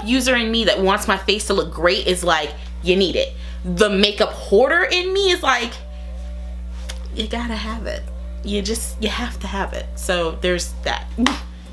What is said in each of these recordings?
makeup user in me that wants my face to look great is like, you need it. The makeup hoarder in me is like, you gotta have it. You have to have it. So there's that.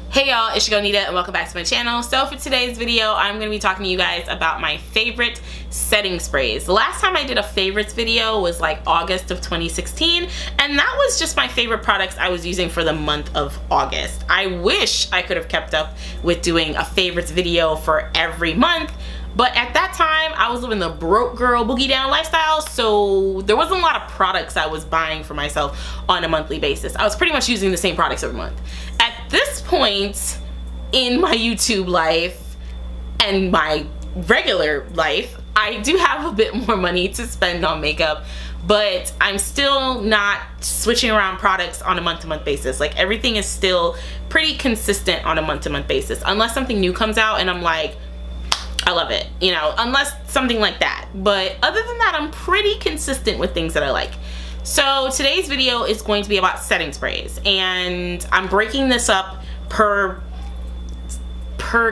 Hey y'all, it's your girl Nida and welcome back to my channel. So for today's video, I'm going to be talking to you guys about my favorite setting sprays. The last time I did a favorites video was like August of 2016, and that was just my favorite products I was using for the month of August. I wish I could have kept up with doing a favorites video for every month, but at that time I was living the broke girl boogie down lifestyle, so there wasn't a lot of products I was buying for myself on a monthly basis. I was pretty much using the same products every month. At this point in my YouTube life and my regular life, I do have a bit more money to spend on makeup, but I'm still not switching around products on a month-to-month basis. Like, everything is still pretty consistent on a month-to-month basis, unless something new comes out and I'm like, I love it, you know, unless something like that. But other than that, I'm pretty consistent with things that I like. So today's video is going to be about setting sprays, and I'm breaking this up per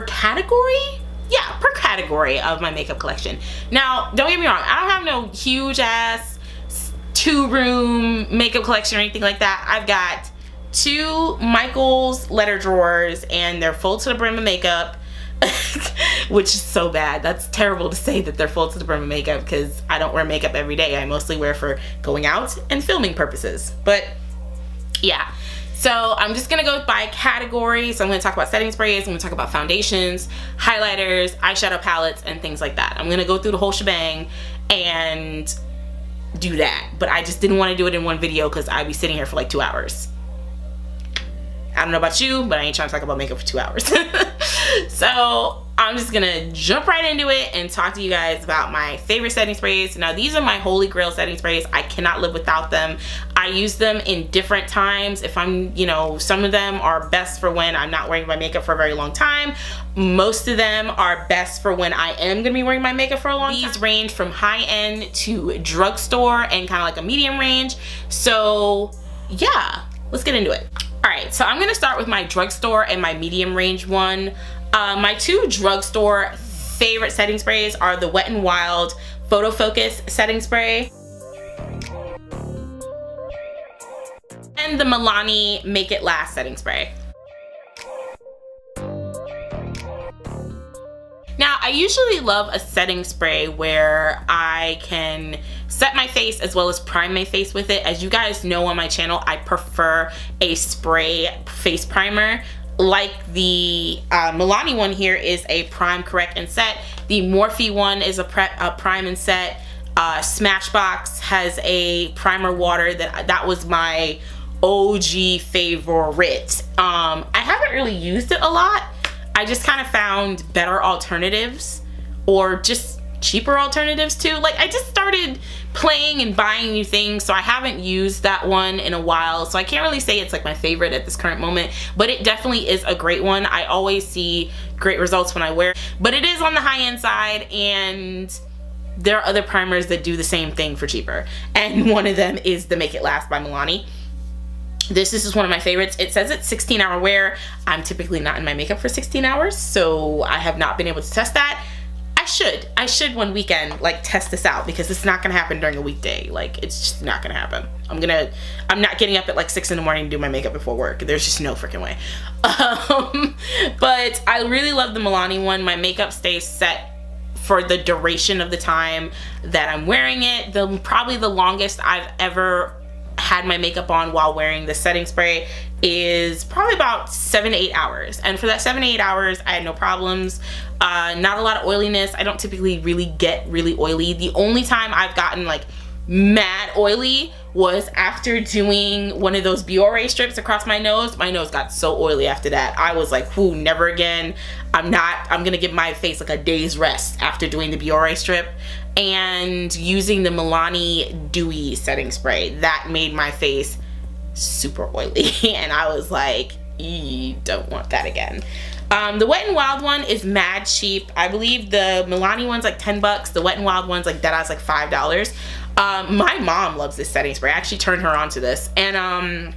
category? Yeah, per category of my makeup collection. Now, don't get me wrong, I don't have no huge ass 2-room makeup collection or anything like that. I've got 2 Michaels letter drawers, and they're full to the brim of makeup. Which is so bad. That's terrible to say that they're full to the brim of makeup, because I don't wear makeup every day. I mostly wear for going out and filming purposes. But yeah, so I'm just gonna go by category. So I'm gonna talk about setting sprays, I'm gonna talk about foundations, highlighters, eyeshadow palettes, and things like that. I'm gonna go through the whole shebang and do that, but I just didn't want to do it in one video because I'd be sitting here for like 2 hours. I don't know about you, but I ain't trying to talk about makeup for 2 hours. So I'm just gonna jump right into it and talk to you guys about my favorite setting sprays. Now, these are my holy grail setting sprays. I cannot live without them. I use them in different times. If I'm, you know, some of them are best for when I'm not wearing my makeup for a very long time. Most of them are best for when I am gonna be wearing my makeup for a long time. These range from high end to drugstore and kind of like a medium range. So yeah, let's get into it. Alright, so I'm going to start with my drugstore and my medium range one. My 2 drugstore favorite setting sprays are the Wet n Wild Photo Focus setting spray and the Milani Make It Last setting spray. Now, I usually love a setting spray where I can set my face as well as prime my face with it. As you guys know on my channel, I prefer a spray face primer. Like the Milani one here is a prime, correct, and set. The Morphe one is a prime and set. Smashbox has a primer water that was my OG favorite. I haven't really used it a lot. I just kind of found better alternatives, or just cheaper alternatives too. Like, I just started playing and buying new things, so I haven't used that one in a while, so I can't really say it's like my favorite at this current moment, but it definitely is a great one. I always see great results when I wear it, but it is on the high-end side, and there are other primers that do the same thing for cheaper, and one of them is the Make It Last by Milani. This is one of my favorites. It says it's 16-hour wear. I'm typically not in my makeup for 16 hours, so I have not been able to test that. I should one weekend like test this out, because it's not gonna happen during a weekday. Like, it's just not gonna happen. I'm not getting up at like 6 in the morning to do my makeup before work. There's just no freaking way. But I really love the Milani one. My makeup stays set for the duration of the time that I'm wearing it. Probably the longest I've ever had my makeup on while wearing the setting spray is probably about 7 to 8 hours, and for that 7 to 8 hours I had no problems. Not a lot of oiliness. I don't typically really get really oily. The only time I've gotten like mad oily was after doing one of those Biore strips across my nose. My nose got so oily after that. I was like, whoo, never again. I'm gonna give my face like a day's rest after doing the Biore strip and using the Milani Dewy setting spray. That made my face super oily and I was like, don't want that again. The Wet n Wild one is mad cheap. I believe the Milani one's like 10 bucks. The Wet n Wild one's like deadass like $5. My mom loves this setting spray. I actually turned her on to this, and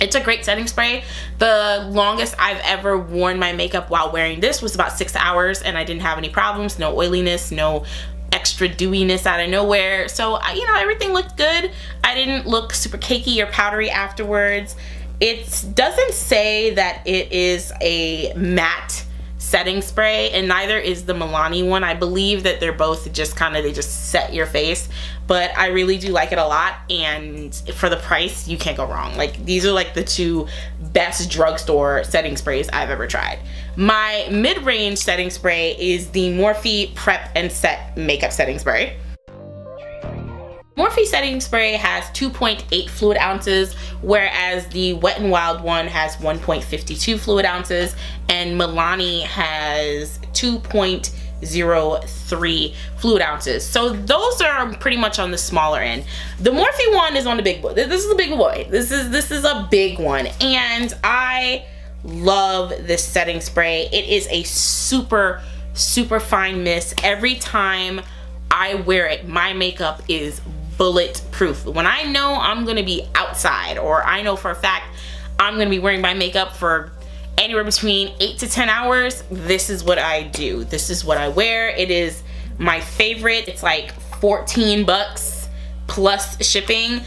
It's a great setting spray. The longest I've ever worn my makeup while wearing this was about 6 hours, and I didn't have any problems, no oiliness, no extra dewiness out of nowhere. So, you know, everything looked good. I didn't look super cakey or powdery afterwards. It doesn't say that it is a matte setting spray, and neither is the Milani one. I believe that they're both just kind of, they just set your face, but I really do like it a lot, and for the price, you can't go wrong. Like, these are like the two best drugstore setting sprays I've ever tried. My mid-range setting spray is the Morphe Prep and Set Makeup Setting Spray. Morphe setting spray has 2.8 fluid ounces, whereas the Wet n Wild one has 1.52 fluid ounces, and Milani has 2.03 fluid ounces. So those are pretty much on the smaller end. The Morphe one is on the big boy. This is a big boy. This is a big one, and I love this setting spray. It is a super fine mist. Every time I wear it, my makeup is bulletproof. When I know I'm gonna be outside, or I know for a fact I'm gonna be wearing my makeup for anywhere between 8 to 10 hours, this is what I do. This is what I wear. It is my favorite. It's like 14 bucks plus shipping.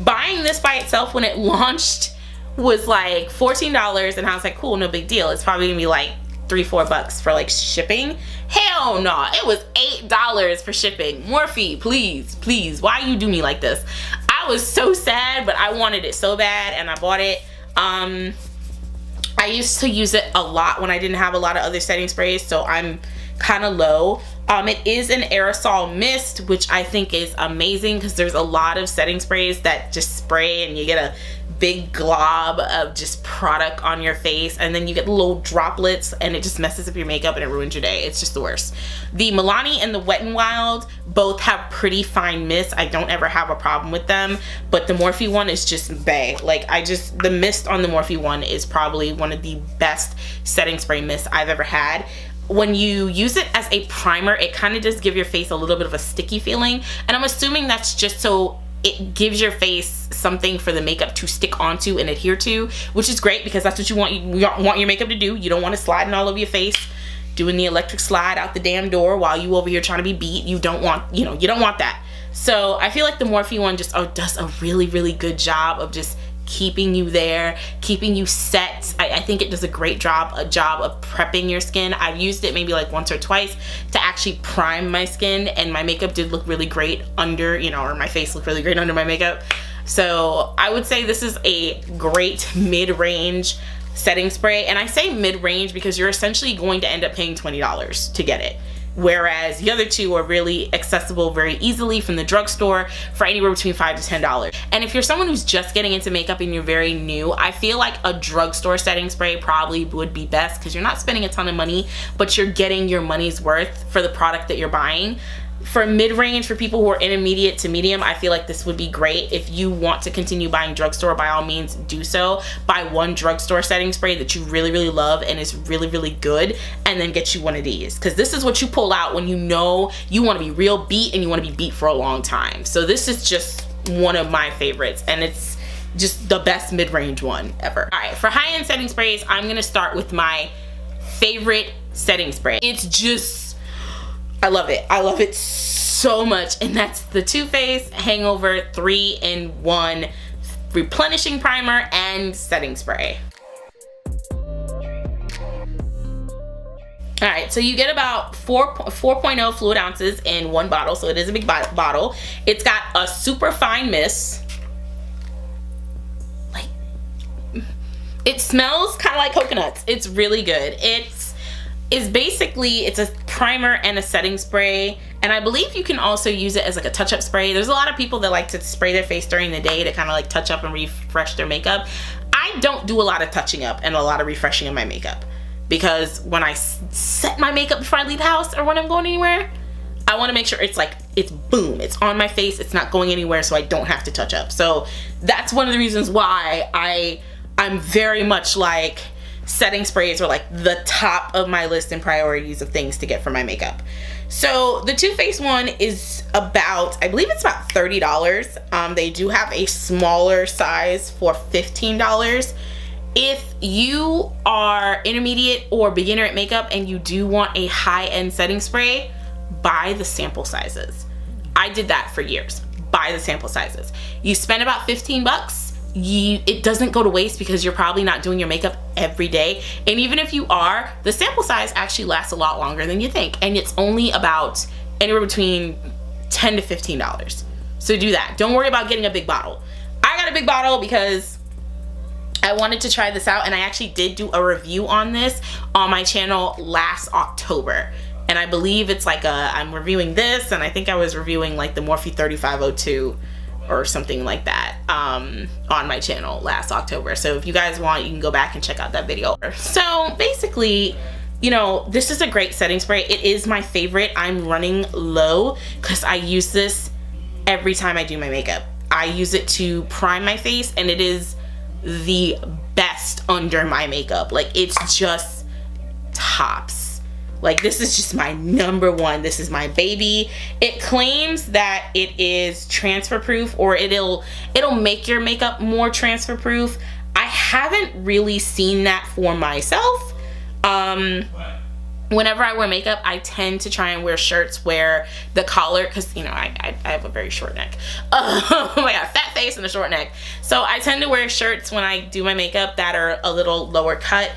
Buying this by itself when it launched was like $14, and I was like, cool, no big deal. It's probably gonna be like $3-4 bucks for like shipping. Hell no, it was $8 for shipping. Morphe, please, why you do me like this? I was so sad, but I wanted it so bad, and I bought it. I used to use it a lot when I didn't have a lot of other setting sprays, so I'm kind of low. It is an aerosol mist, which I think is amazing, because there's a lot of setting sprays that just spray and you get a big glob of just product on your face, and then you get little droplets, and it just messes up your makeup and it ruins your day. It's just the worst. The Milani and the Wet n Wild both have pretty fine mists. I don't ever have a problem with them, but the Morphe one is just bae. Like, the mist on the Morphe one is probably one of the best setting spray mists I've ever had. When you use it as a primer, it kind of does give your face a little bit of a sticky feeling, and I'm assuming that's just so it gives your face something for the makeup to stick onto and adhere to, which is great, because that's what you want your makeup to do. You don't want it sliding all over your face, doing the electric slide out the damn door while you over here trying to be beat. You don't want, you don't want that. So I feel like the Morphe one just does a really good job of just keeping you there, keeping you set. I think it does a great job of prepping your skin. I've used it maybe like once or twice to actually prime my skin, and my makeup did look really great under, or my face looked really great under my makeup. So I would say this is a great mid-range setting spray, and I say mid-range because you're essentially going to end up paying $20 to get it, whereas the other two are really accessible very easily from the drugstore for anywhere between $5 to $10. And if you're someone who's just getting into makeup and you're very new, I feel like a drugstore setting spray probably would be best, because you're not spending a ton of money, but you're getting your money's worth for the product that you're buying. For mid-range, for people who are intermediate to medium, I feel like this would be great. If you want to continue buying drugstore, by all means do so. Buy one drugstore setting spray that you really love and is really good, and then get you one of these, because this is what you pull out when you know you want to be real beat and you want to be beat for a long time. So this is just one of my favorites, and it's just the best mid-range one ever. All right, for high-end setting sprays, I'm gonna start with my favorite setting spray. It's just, I love it. I love it so much, and that's the Too Faced Hangover 3-in-1 Replenishing Primer and Setting Spray. Alright, so you get about 4.0 fluid ounces in one bottle, so it is a big bottle. It's got a super fine mist. Like, it smells kind of like coconuts. It's really good. It's a primer and a setting spray, and I believe you can also use it as like a touch-up spray. There's a lot of people that like to spray their face during the day to kind of like touch up and refresh their makeup. I don't do a lot of touching up and a lot of refreshing of my makeup, because when I set my makeup before I leave the house or when I'm going anywhere, I want to make sure it's boom, it's on my face, it's not going anywhere, so I don't have to touch up. So that's one of the reasons why I'm very much like, setting sprays are like the top of my list and priorities of things to get for my makeup. So the Too Faced one is about, I believe it's about $30. They do have a smaller size for $15. If you are intermediate or beginner at makeup and you do want a high-end setting spray, buy the sample sizes. I did that for years. Buy the sample sizes. You spend about 15 bucks. It doesn't go to waste because you're probably not doing your makeup every day. And even if you are, the sample size actually lasts a lot longer than you think. And it's only about anywhere between $10 to $15. So do that. Don't worry about getting a big bottle. I got a big bottle because I wanted to try this out, and I actually did do a review on this on my channel last October. And I believe it's like I'm reviewing this, and I think I was reviewing like the Morphe 3502 or something like that on my channel last October. So if you guys want, you can go back and check out that video. So basically, you know, this is a great setting spray. It is my favorite. I'm running low because I use this every time I do my makeup. I use it to prime my face, and it is the best under my makeup. Like, it's just tops. Like, this is just my number one. This is my baby. It claims that it is transfer proof, or it'll make your makeup more transfer proof. I haven't really seen that for myself. Whenever I wear makeup, I tend to try and wear shirts where the collar, because, you know, I have a very short neck. I got a fat face and a short neck. So I tend to wear shirts when I do my makeup that are a little lower cut.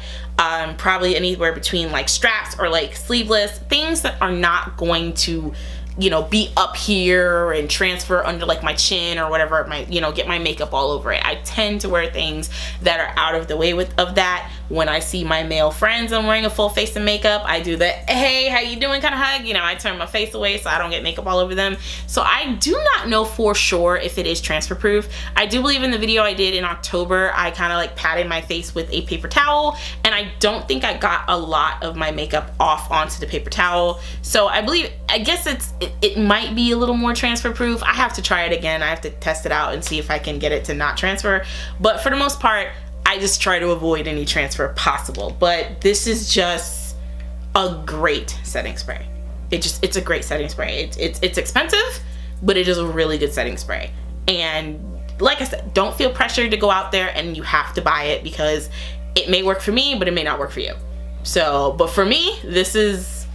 Probably anywhere between like straps or like sleeveless, things that are not going to, you know, be up here and transfer under like my chin or whatever, you know, get my makeup all over it. I tend to wear things that are out of the way of that. When I see my male friends, I'm wearing a full face of makeup, I do the, hey, how you doing kind of hug. You know, I turn my face away so I don't get makeup all over them. So I do not know for sure if it is transfer proof. I do believe in the video I did in October, I kind of like patted my face with a paper towel, and I don't think I got a lot of my makeup off onto the paper towel. So I guess it might be a little more transfer proof. I have to try it again. I have to test it out and see if I can get it to not transfer. But for the most part, I just try to avoid any transfer possible. But this is just a great setting spray. It's a great setting spray. It's expensive, but it is a really good setting spray. And like I said, don't feel pressured to go out there and you have to buy it, because it may work for me, but it may not work for you. So, but for me, this is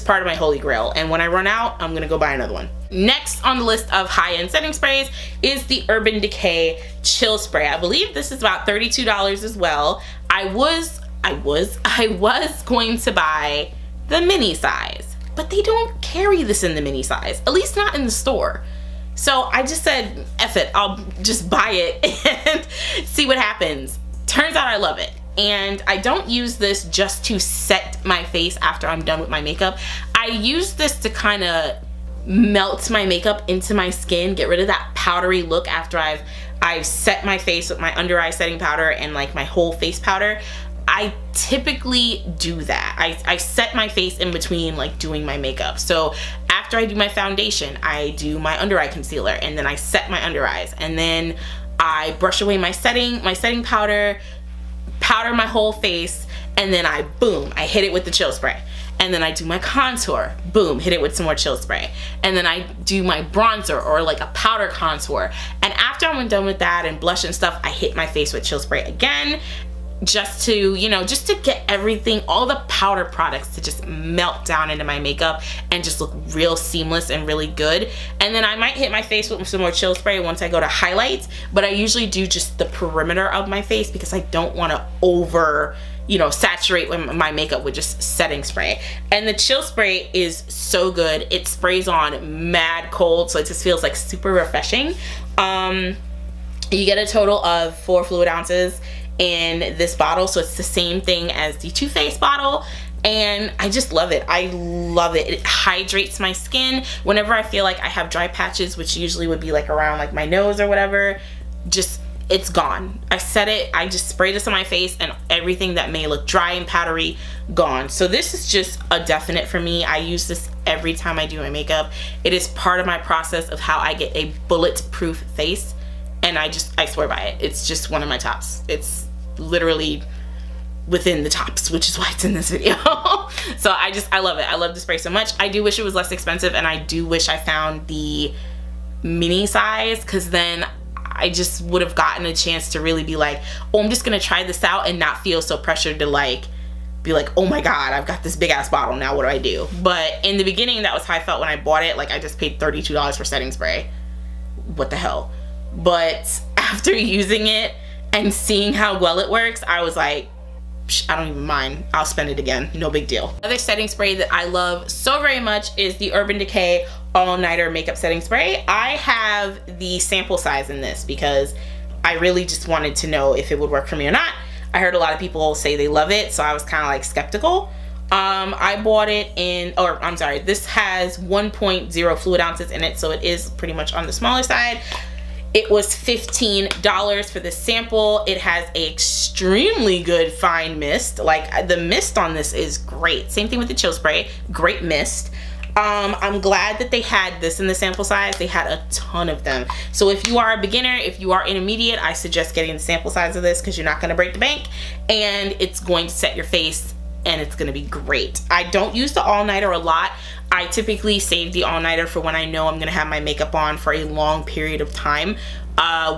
part of my holy grail, and when I run out, I'm gonna go buy another one. Next on the list of high-end setting sprays is the Urban Decay Chill Spray. I believe this is about $32 as well. I was going to buy the mini size, but they don't carry this in the mini size, at least not in the store. So I just said, F it, I'll just buy it and see what happens. Turns out I love it. And I don't use this just to set my face after I'm done with my makeup. I use this to kind of melt my makeup into my skin, get rid of that powdery look after I've set my face with my under eye setting powder and like my whole face powder. I typically do that. I set my face in between like doing my makeup. So after I do my foundation, I do my under eye concealer, and then I set my under eyes, and then I brush away my setting powder my whole face, and then I hit it with the chill spray. And then I do my contour, boom, hit it with some more chill spray. And then I do my bronzer or like a powder contour. And after I'm done with that and blush and stuff, I hit my face with chill spray again, just to, you know, just to get everything, all the powder products to just melt down into my makeup and just look real seamless and really good. And then I might hit my face with some more chill spray once I go to highlights, but I usually do just the perimeter of my face because I don't want to over, you know, saturate my makeup with just setting spray. And the chill spray is so good. It sprays on mad cold, so it just feels like super refreshing. You get a total of 4 fluid ounces in this bottle, so it's the same thing as the Too Faced bottle, and I just love it. I love it. It hydrates my skin whenever I feel like I have dry patches, which usually would be like around like my nose or whatever. Just, it's gone. I set it, I just spray this on my face, and everything that may look dry and powdery, gone. So this is just a definite for me. I use this every time I do my makeup. It is part of my process of how I get a bulletproof face, and I swear by it. It's just one of my tops. It's literally within the tops, which is why it's in this video. So I love it. I love the spray so much. I do wish it was less expensive, and I do wish I found the mini size, because then I just would have gotten a chance to really be like, oh, I'm just gonna try this out and not feel so pressured to like be like, oh my god, I've got this big ass bottle, now what do I do? But in the beginning, that was how I felt when I bought it. Like, I just paid $32 for setting spray. What the hell? But after using it and seeing how well it works, I was like, I don't even mind. I'll spend it again. No big deal. Another setting spray that I love so very much is the Urban Decay All Nighter Makeup Setting Spray. I have the sample size in this because I really just wanted to know if it would work for me or not. I heard a lot of people say they love it, so I was kind of like skeptical. I bought it in, or I'm sorry, this has 1.0 fluid ounces in it, so it is pretty much on the smaller side. It was $15 for this sample. It has an extremely good fine mist. Like, the mist on this is great. Same thing with the chill spray, great mist. I'm glad that they had this in the sample size. They had a ton of them. So if you are a beginner, if you are intermediate, I suggest getting the sample size of this because you're not gonna break the bank, and it's going to set your face and it's gonna be great. I don't use the all-nighter a lot. I typically save the all-nighter for when I know I'm gonna have my makeup on for a long period of time.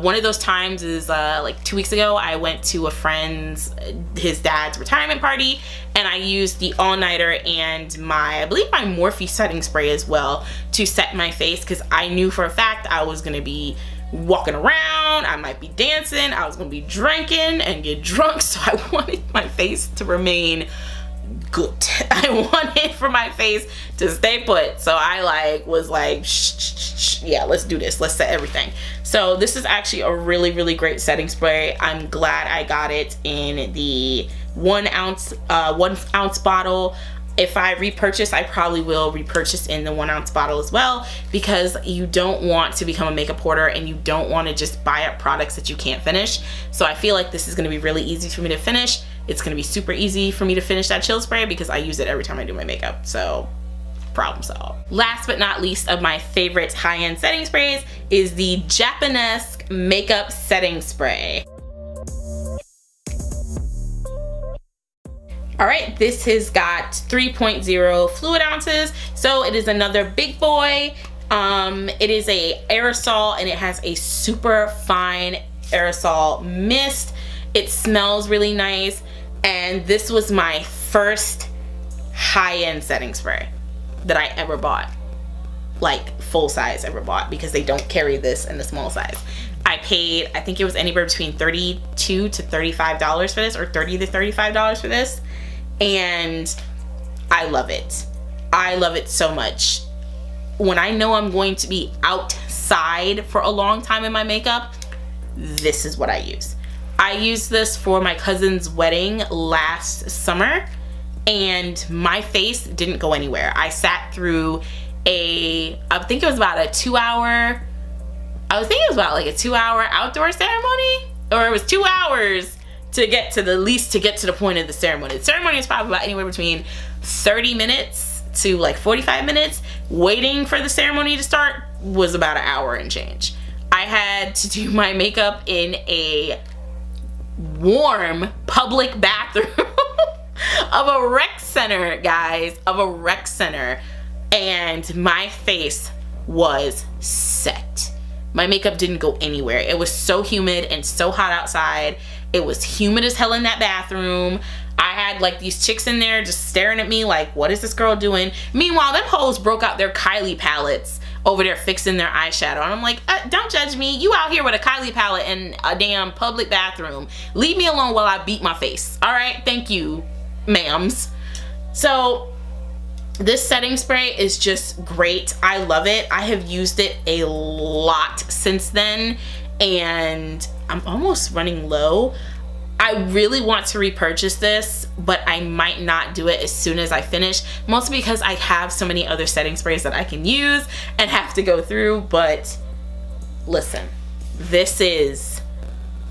One of those times is like 2 weeks ago. I went to a friend's, his dad's retirement party, and I used the all-nighter and I believe my Morphe setting spray as well to set my face, because I knew for a fact I was gonna be walking around, I might be dancing, I was gonna be drinking and get drunk, so I wanted my face to remain good. I wanted for my face to stay put, so I was like, shh, yeah, let's do this, let's set everything. So this is actually a really great setting spray. I'm glad I got it in the 1 ounce bottle. If I repurchase, I probably will repurchase in the 1 ounce bottle as well, because you don't want to become a makeup hoarder and you don't want to just buy up products that you can't finish. So I feel like this is going to be really easy for me to finish. It's going to be super easy for me to finish that chill spray because I use it every time I do my makeup. So problem solved. Last but not least of my favorite high-end setting sprays is the Japanese makeup setting spray. All right, this has got 3.0 fluid ounces, so it is another big boy. It is a aerosol, and it has a super fine aerosol mist. It smells really nice, and this was my first high-end setting spray that I ever bought, like full size ever bought, because they don't carry this in the small size. I paid, I think it was anywhere between $32 to $35 for this, or $30 to $35 for this, and I love it. I love it so much. When I know I'm going to be outside for a long time in my makeup, this is what I use. I used this for my cousin's wedding last summer, and my face didn't go anywhere. I sat through I think it was about a 2-hour, I was thinking it was about like a 2-hour outdoor ceremony, or it was 2 hours to get to the point of the ceremony. The ceremony is probably about anywhere between 30 minutes to like 45 minutes. Waiting for the ceremony to start was about an hour and change. I had to do my makeup in a warm public bathroom of a rec center, guys, of a rec center, and my face was set. My makeup didn't go anywhere. It was so humid and so hot outside. It was humid as hell in that bathroom. I had like these chicks in there just staring at me like, what is this girl doing? Meanwhile, them hoes broke out their Kylie palettes over there fixing their eyeshadow, and I'm like, don't judge me. You out here with a Kylie palette in a damn public bathroom. Leave me alone while I beat my face. All right, thank you, ma'ams. So this setting spray is just great. I love it. I have used it a lot since then, and I'm almost running low. I really want to repurchase this, but I might not do it as soon as I finish, mostly because I have so many other setting sprays that I can use and have to go through. But listen, this is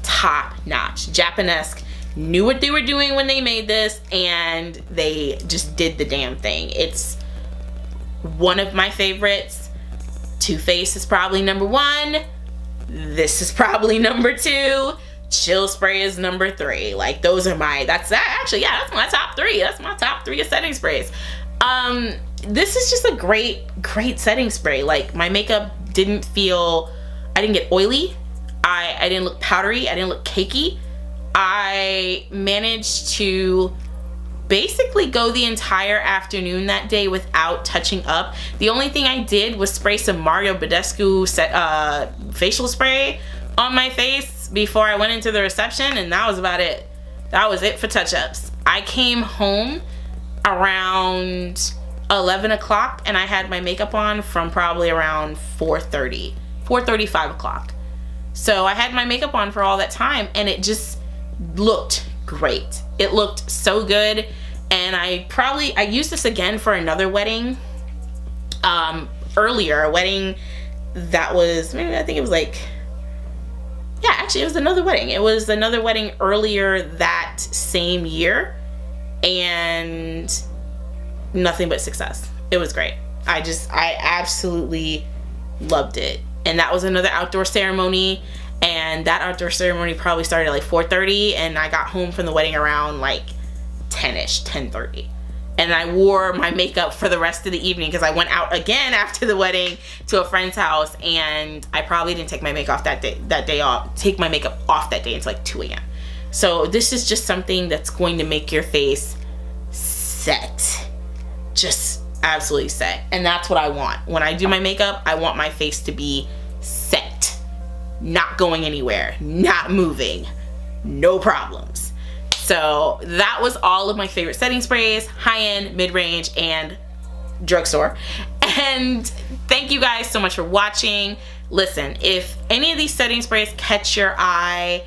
top notch. Japanese knew what they were doing when they made this, and they just did the damn thing. It's one of my favorites. Too Faced is probably number 1. This is probably number 2. Chill Spray is number 3. Like, those are my, that's my top 3. That's my top 3 of setting sprays. This is just a great setting spray. Like, my makeup didn't feel, I didn't get oily. I didn't look powdery. I didn't look cakey. I managed to basically go the entire afternoon that day without touching up. The only thing I did was spray some Mario Badescu facial spray on my face before I went into the reception, and that was about it. That was it for touch-ups. I came home around 11 o'clock and I had my makeup on from probably around 4:30, 5 o'clock. So I had my makeup on for all that time, and it just looked great. It looked so good. And I used this again for another wedding earlier, a wedding that was, maybe, I think it was like, yeah, actually it was another wedding. It was another wedding earlier that same year, and nothing but success. It was great. I absolutely loved it. And that was another outdoor ceremony, and that outdoor ceremony probably started at like 4:30, and I got home from the wedding around like 10ish, 10:30. And I wore my makeup for the rest of the evening because I went out again after the wedding to a friend's house, and I probably didn't take my makeup off that day until like 2 a.m. So this is just something that's going to make your face set. Just absolutely set. And that's what I want. When I do my makeup, I want my face to be set. Not going anywhere. Not moving. No problems. So that was all of my favorite setting sprays, high-end, mid-range, and drugstore. And thank you guys so much for watching. Listen, if any of these setting sprays catch your eye,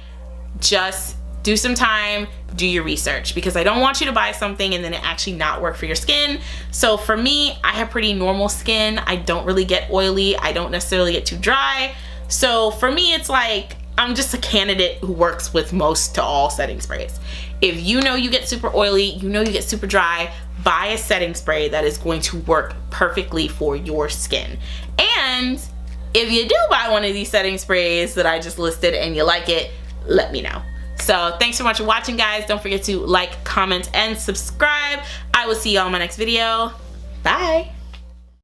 just do some time, do your research, because I don't want you to buy something and then it actually not work for your skin. So for me, I have pretty normal skin. I don't really get oily. I don't necessarily get too dry. So for me, it's like, I'm just a candidate who works with most to all setting sprays. If you know you get super oily, you know you get super dry, buy a setting spray that is going to work perfectly for your skin. And if you do buy one of these setting sprays that I just listed and you like it, let me know. So thanks so much for watching, guys. Don't forget to like, comment, and subscribe. I will see you on my next video. Bye.